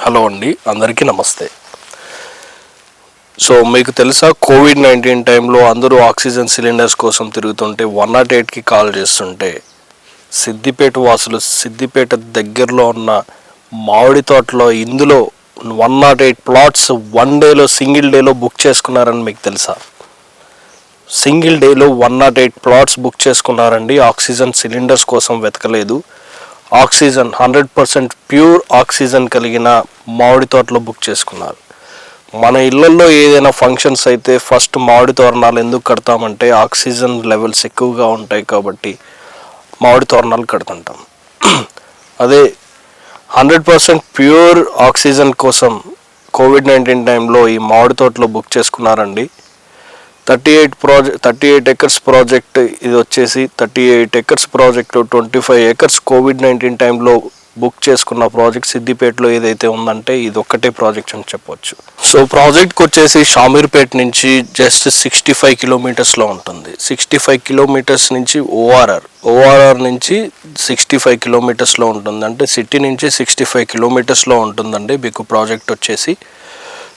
Hello అండి, అందరికీ నమస్తే. సో మీకు తెలుసా, కోవిడ్-19 టైంలో అందరూ ఆక్సిజన్ సిలిండర్స్ కోసం తిరుగుతుంటే 108కి కాల్ చేస్తుంటే సిద్దిపేట వాసులు సిద్దిపేట దగ్గరలో ఉన్న మామిడి తోటలో ఇందులో 108 ప్లాట్స్ సింగిల్ డేలో బుక్ చేసుకున్నారని మీకు తెలుసా? సింగిల్ డేలో 108 ప్లాట్స్ బుక్ చేసుకున్నారండి. ఆక్సిజన్ సిలిండర్స్ కోసం వెతకలేదు. ఆక్సిజన్ 100% ప్యూర్ ఆక్సిజన్ కలిగిన మామిడి తోటలో బుక్ చేసుకున్నారు. మన ఇళ్లలో ఏదైనా ఫంక్షన్స్ అయితే ఫస్ట్ మామిడి తోరణాలు ఎందుకు కడతామంటే ఆక్సిజన్ లెవెల్స్ ఎక్కువగా ఉంటాయి కాబట్టి మామిడి తోరణాలు కడుతుంటాం. అదే 100% ప్యూర్ ఆక్సిజన్ కోసం కోవిడ్-19 టైంలో ఈ మామిడి తోటలో బుక్ చేసుకున్నారండి. 38 ఎకర్స్ ప్రాజెక్ట్ ఇది వచ్చేసి 38 ఎకర్స్ ప్రాజెక్టు 25 ఎకర్స్ కోవిడ్-19 టైంలో బుక్ చేసుకున్న ప్రాజెక్ట్ సిద్దిపేటలో ఏదైతే ఉందంటే ఇది ఒక్కటే ప్రాజెక్ట్ అని చెప్పొచ్చు. సో ప్రాజెక్ట్కి వచ్చేసి షామీర్పేట నుంచి జస్ట్ 65 కిలోమీటర్స్లో ఉంటుంది. 65 కిలోమీటర్స్ నుంచి ఓఆర్ఆర్ నుంచి 65 కిలోమీటర్స్లో ఉంటుంది. అంటే సిటీ నుంచి 65 కిలోమీటర్స్లో ఉంటుందండి మీకు ప్రాజెక్ట్ వచ్చేసి.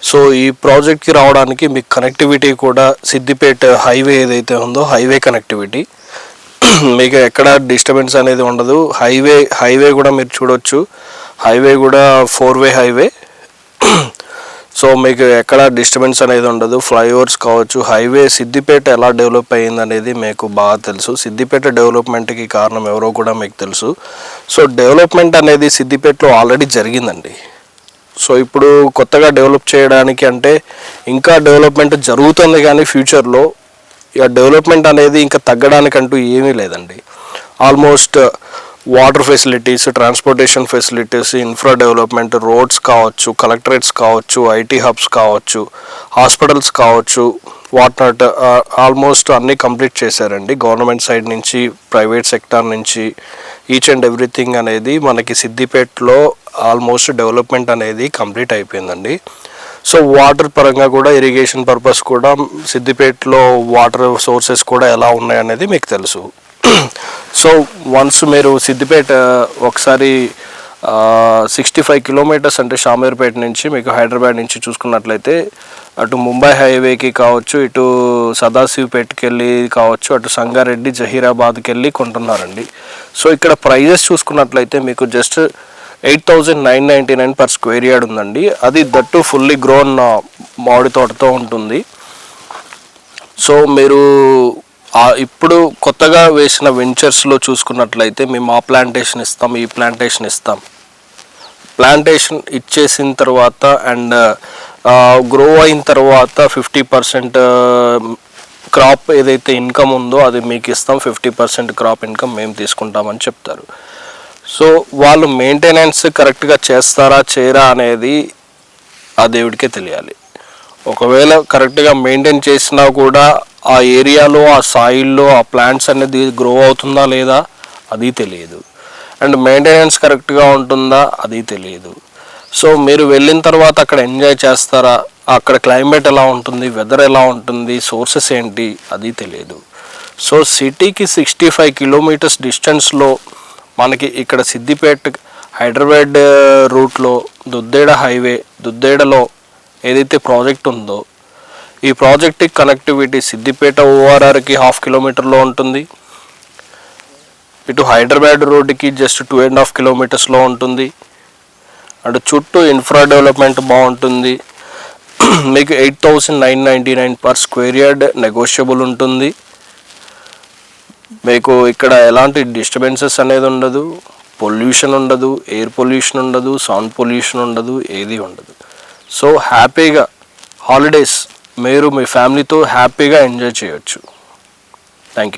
సో ఈ ప్రాజెక్ట్కి రావడానికి మీకు కనెక్టివిటీ కూడా సిద్దిపేట హైవే ఏదైతే ఉందో హైవే కనెక్టివిటీ మీకు ఎక్కడ డిస్టర్బెన్స్ అనేది ఉండదు. హైవే కూడా మీరు చూడొచ్చు. హైవే కూడా 4-వే హైవే. సో మీకు ఎక్కడ డిస్టర్బెన్స్ అనేది ఉండదు. ఫ్లైఓవర్స్ కావచ్చు, హైవే. సిద్దిపేట ఎలా డెవలప్ అయ్యింది అనేది మీకు బాగా తెలుసు. సిద్దిపేట డెవలప్మెంట్కి కారణం ఎవరో కూడా మీకు తెలుసు. సో డెవలప్మెంట్ అనేది సిద్దిపేటలో ఆల్రెడీ జరిగిందండి. సో ఇప్పుడు కొత్తగా డెవలప్ చేయడానికి అంటే ఇంకా డెవలప్మెంట్ జరుగుతుంది, కానీ ఫ్యూచర్లో ఇక డెవలప్మెంట్ అనేది ఇంకా తగ్గడానికంటూ ఏమీ లేదండి. Almost water facilities, transportation facilities, infra development, roads కావచ్చు, కలెక్టరేట్స్ కావచ్చు, ఐటీ హబ్స్ కావచ్చు, హాస్పిటల్స్ కావచ్చు, వాట్నాట్ ఆల్మోస్ట్ అన్నీ కంప్లీట్ చేశారండి. గవర్నమెంట్ సైడ్ నుంచి, ప్రైవేట్ సెక్టార్ నుంచి ఈచ్ అండ్ ఎవ్రీథింగ్ అనేది మనకి సిద్దిపేటలో ఆల్మోస్ట్ డెవలప్మెంట్ అనేది కంప్లీట్ అయిపోయిందండి. సో వాటర్ పరంగా కూడా, ఇరిగేషన్ పర్పస్ కూడా సిద్దిపేటలో వాటర్ సోర్సెస్ కూడా ఎలా ఉన్నాయనేది మీకు తెలుసు. సో వన్స్ మీరు సిద్దిపేట ఒకసారి 65 కిలోమీటర్స్ అంటే షామీర్పేట నుంచి మీకు హైదరాబాద్ నుంచి చూసుకున్నట్లయితే అటు ముంబై హైవేకి కావచ్చు, ఇటు సదాశివపేటకి వెళ్ళి కావచ్చు, అటు సంగారెడ్డి, జహీరాబాద్కి వెళ్ళి కొంటున్నారండి. సో ఇక్కడ ప్రైజెస్ చూసుకున్నట్లయితే మీకు జస్ట్ 8,999 పర్ స్క్వేర్ యార్డ్ ఉందండి. అది దట్టు ఫుల్లీ గ్రోన్ మామిడి తోటతో ఉంటుంది. సో మీరు ఇప్పుడు కొత్తగా వేసిన వెంచర్స్లో చూసుకున్నట్లయితే మేము ఆ ప్లాంటేషన్ ఇస్తాం, ఈ ప్లాంటేషన్ ఇస్తాం. ప్లాంటేషన్ ఇచ్చేసిన తర్వాత అండ్ గ్రో అయిన తర్వాత 50% క్రాప్ ఏదైతే ఇన్కమ్ ఉందో అది మీకు ఇస్తాం. 50% క్రాప్ ఇన్కమ్ మేము తీసుకుంటామని చెప్తారు. సో వాళ్ళు మెయింటెనెన్స్ కరెక్ట్గా చేస్తారా చేయరా అనేది ఆ దేవుడికే తెలియాలి. ఒకవేళ కరెక్ట్గా మెయింటైన్ చేసినా కూడా ఆ ఏరియాలో, ఆ సాయిల్లో ఆ ప్లాంట్స్ అనేది గ్రో అవుతుందా లేదా అది తెలియదు. అండ్ మెయింటెనెన్స్ కరెక్ట్గా ఉంటుందా అది తెలియదు. సో మీరు వెళ్ళిన తర్వాత అక్కడ ఎంజాయ్ చేస్తారా, అక్కడ క్లైమేట్ ఎలా ఉంటుంది, వెదర్ ఎలా ఉంటుంది, సోర్సెస్ ఏంటి అది తెలియదు. సో సిటీకి 65 కిలోమీటర్స్ డిస్టెన్స్లో మనకి ఇక్కడ సిద్దిపేట హైదరాబాద్ రూట్లో దుద్దేడ హైవే, దుద్దేడలో ఏదైతే ప్రాజెక్ట్ ఉందో ఈ ప్రాజెక్ట్కి కనెక్టివిటీ సిద్దిపేట ఓఆర్ఆర్కి 1/2 కిలోమీటర్లో ఉంటుంది. ఇటు హైదరాబాద్ రోడ్డుకి జస్ట్ 2.5 కిలోమీటర్స్లో ఉంటుంది. అటు చుట్టూ ఇన్ఫ్రా డెవలప్మెంట్ బాగుంటుంది. మీకు 8,999 పర్ స్క్వేర్ యార్డ్ నెగోషియబుల్ ఉంటుంది. మీకు ఇక్కడ ఎలాంటి డిస్టర్బెన్సెస్ అనేది ఉండదు, పొల్యూషన్ ఉండదు, ఎయిర్ పొల్యూషన్ ఉండదు, సౌండ్ పొల్యూషన్ ఉండదు, ఏది ఉండదు. సో హ్యాపీగా హాలిడేస్ మీరు మీ ఫ్యామిలీతో హ్యాపీగా ఎంజాయ్ చేయొచ్చు. Thank you.